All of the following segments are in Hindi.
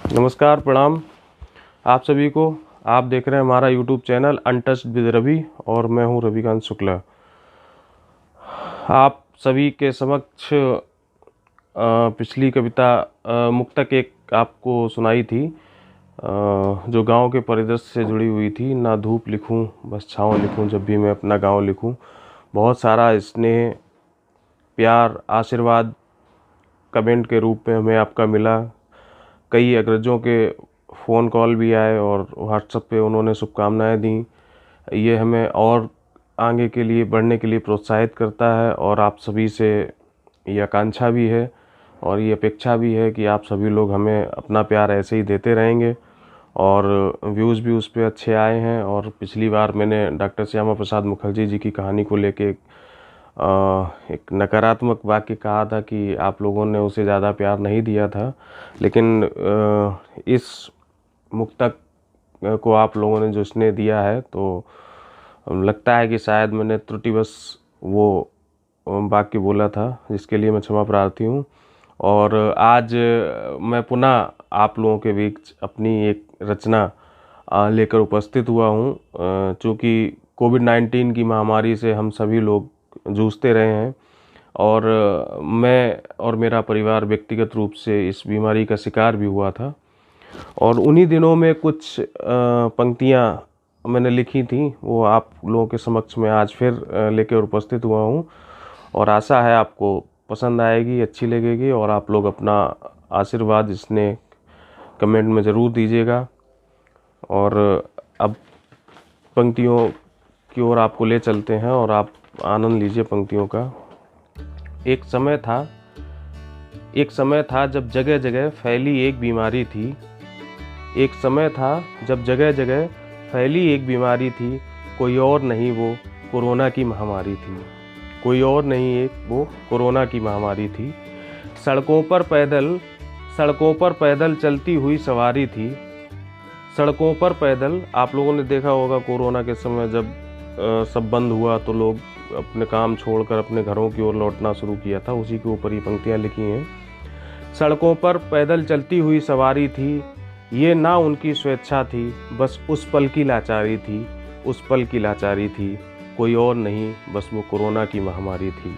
नमस्कार, प्रणाम आप सभी को। आप देख रहे हैं हमारा YouTube channel untouched with Ravi और मैं हूं रविकांत शुक्ला। आप सभी के समक्ष पिछली कविता मुक्तक एक आपको सुनाई थी, जो गांव के परिदृश्य से जुड़ी हुई थी। ना धूप लिखूं बस छाँव लिखूं, जब भी मैं अपना गांव लिखूं। बहुत सारा स्नेह, प्यार, आशीर्वाद कमेंट के रूप में हमें आपका मिला। कई अग्रजों के फ़ोन कॉल भी आए और व्हाट्सएप पे उन्होंने शुभकामनाएं दी। ये हमें और आगे के लिए बढ़ने के लिए प्रोत्साहित करता है और आप सभी से ये आकांक्षा भी है और ये अपेक्षा भी है कि आप सभी लोग हमें अपना प्यार ऐसे ही देते रहेंगे। और व्यूज़ भी उस पे अच्छे आए हैं। और पिछली बार मैंने डॉक्टर श्यामा प्रसाद मुखर्जी जी की कहानी को लेके एक नकारात्मक वाक्य कहा था कि आप लोगों ने उसे ज़्यादा प्यार नहीं दिया था, लेकिन इस मुक्तक को आप लोगों ने जो स्नेह दिया है तो लगता है कि शायद मैंने त्रुटिवश वो वाक्य बोला था, जिसके लिए मैं क्षमा प्रार्थी हूँ। और आज मैं पुनः आप लोगों के बीच अपनी एक रचना लेकर उपस्थित हुआ हूँ। चूँकि कोविड-19 की महामारी से हम सभी लोग जूझते रहे हैं और मैं और मेरा परिवार व्यक्तिगत रूप से इस बीमारी का शिकार भी हुआ था। और उन्हीं दिनों में कुछ पंक्तियाँ मैंने लिखी थी, वो आप लोगों के समक्ष में आज फिर लेकर उपस्थित हुआ हूँ। और आशा है आपको पसंद आएगी, अच्छी लगेगी और आप लोग अपना आशीर्वाद इसने कमेंट में ज़रूर दीजिएगा। और अब पंक्तियों की ओर आपको ले चलते हैं और आप आनंद लीजिए पंक्तियों का। एक समय था जब जगह जगह फैली एक बीमारी थी। एक समय था जब जगह जगह फैली एक बीमारी थी। कोई और नहीं, वो कोरोना की महामारी थी। कोई और नहीं, वो कोरोना की महामारी थी। सड़कों पर पैदल चलती हुई सवारी थी। सड़कों पर पैदल, आप लोगों ने देखा होगा कोरोना के समय जब सब बंद हुआ तो लोग अपने काम छोड़कर अपने घरों की ओर लौटना शुरू किया था। उसी के ऊपर ये पंक्तियाँ लिखी हैं। सड़कों पर पैदल चलती हुई सवारी थी, ये ना उनकी स्वेच्छा थी, बस उस पल की लाचारी थी। उस पल की लाचारी थी, कोई और नहीं, बस वो कोरोना की महामारी थी।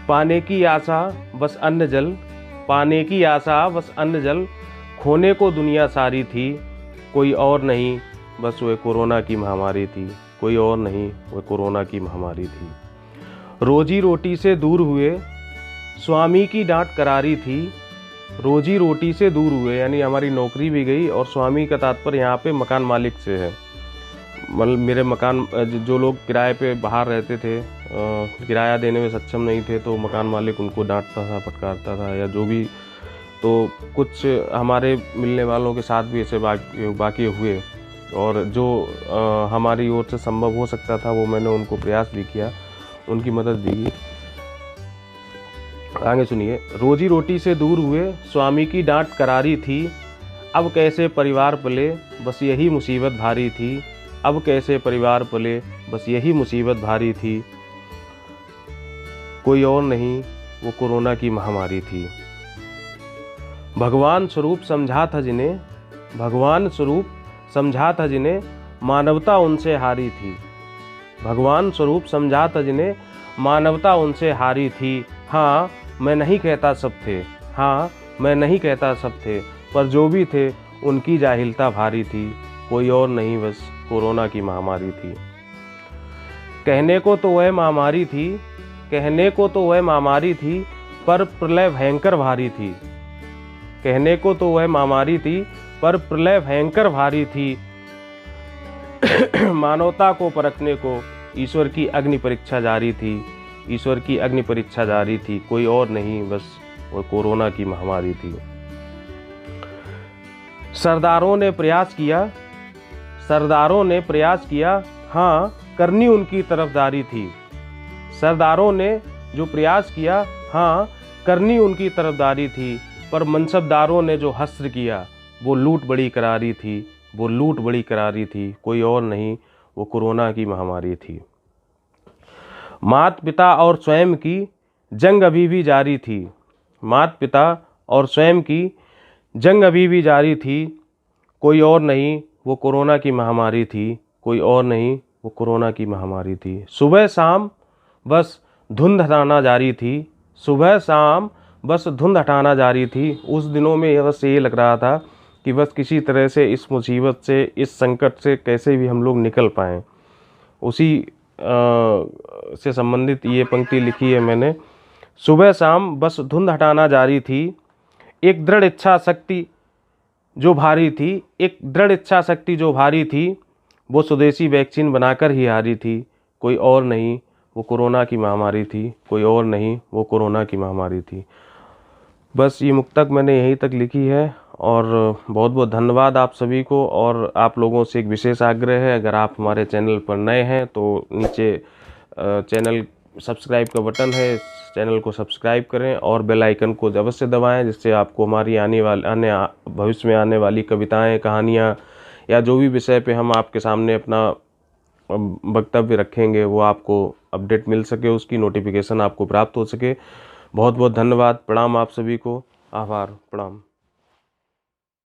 पाने की आशा बस अन्न जल, पाने की आशा बस अन्न जल, खोने को दुनिया सारी थी। कोई और नहीं, बस वो कोरोना की महामारी थी। कोई और नहीं, वो कोरोना की महामारी थी। रोजी रोटी से दूर हुए, स्वामी की डांट करारी थी। रोजी रोटी से दूर हुए यानी हमारी नौकरी भी गई, और स्वामी का तात्पर्य यहाँ पे मकान मालिक से है। मतलब मेरे मकान, जो लोग किराए पे बाहर रहते थे, किराया देने में सक्षम नहीं थे, तो मकान मालिक उनको डांटता था, फटकारता था या जो भी। तो कुछ हमारे मिलने वालों के साथ भी ऐसे वाक़ये हुए, और जो हमारी ओर से संभव हो सकता था वो मैंने उनको प्रयास भी किया, उनकी मदद भी की। आगे सुनिए। रोजी रोटी से दूर हुए, स्वामी की डांट करारी थी। अब कैसे परिवार पले, बस यही मुसीबत भारी थी। अब कैसे परिवार पले, बस यही मुसीबत भारी थी। कोई और नहीं, वो कोरोना की महामारी थी। भगवान स्वरूप समझा था जिन्हें, भगवान स्वरूप समझा था जिन्हें, मानवता उनसे हारी थी। भगवान स्वरूप समझा था जिन्हें, मानवता उनसे हारी थी। हाँ, मैं नहीं कहता सब थे, हाँ मैं नहीं कहता सब थे, पर जो भी थे उनकी जाहिलता भारी थी। कोई और नहीं, बस कोरोना की महामारी थी। कहने को तो वह महामारी थी, कहने को तो वह महामारी थी, पर प्रलय भयंकर भारी थी। कहने को तो वह महामारी थी, पर प्रलय भयंकर भारी थी। मानवता को परखने को ईश्वर की अग्नि परीक्षा जारी थी। ईश्वर की अग्नि परीक्षा जारी थी। कोई और नहीं, बस वो कोरोना की महामारी थी। सरदारों ने प्रयास किया, सरदारों ने प्रयास किया, हाँ करनी उनकी तरफदारी थी। सरदारों ने जो प्रयास किया, हाँ करनी उनकी तरफदारी थी, पर मनसबदारों ने जो हस्र किया, वो लूट बड़ी करारी थी। वो लूट बड़ी करारी थी। कोई और नहीं, वो कोरोना की महामारी थी। माता पिता और स्वयं की जंग अभी भी जारी थी। माता पिता और स्वयं की जंग अभी भी जारी थी, कोई और नहीं वो कोरोना की महामारी थी, कोई और नहीं वो कोरोना की महामारी थी। सुबह शाम बस धुंध हटाना जारी थी, सुबह शाम बस धुंध हटाना जारी थी। उस दिनों में बस ये लग रहा था कि बस किसी तरह से इस मुसीबत से, इस संकट से कैसे भी हम लोग निकल पाएँ। उसी से संबंधित ये पंक्ति लिखी है मैंने। सुबह शाम बस धुंध हटाना जारी थी, एक दृढ़ इच्छा शक्ति जो भारी थी, एक दृढ़ इच्छा शक्ति जो भारी थी, वो स्वदेशी वैक्सीन बनाकर ही हारी थी। कोई और नहीं वो कोरोना की महामारी थी, कोई और नहीं वो कोरोना की महामारी थी। बस ये मुक्तक मैंने यहीं तक लिखी है और बहुत बहुत धन्यवाद आप सभी को। और आप लोगों से एक विशेष आग्रह है, अगर आप हमारे चैनल पर नए हैं तो नीचे चैनल सब्सक्राइब का बटन है, इस चैनल को सब्सक्राइब करें और बेल आइकन को अवश्य दबाएं, जिससे आपको हमारी भविष्य में आने वाली कविताएं, कहानियां या जो भी विषय पे हम आपके सामने अपना वक्तव्य रखेंगे वो आपको अपडेट मिल सके, उसकी नोटिफिकेशन आपको प्राप्त हो सके। बहुत बहुत धन्यवाद। प्रणाम आप सभी को। आभार। प्रणाम।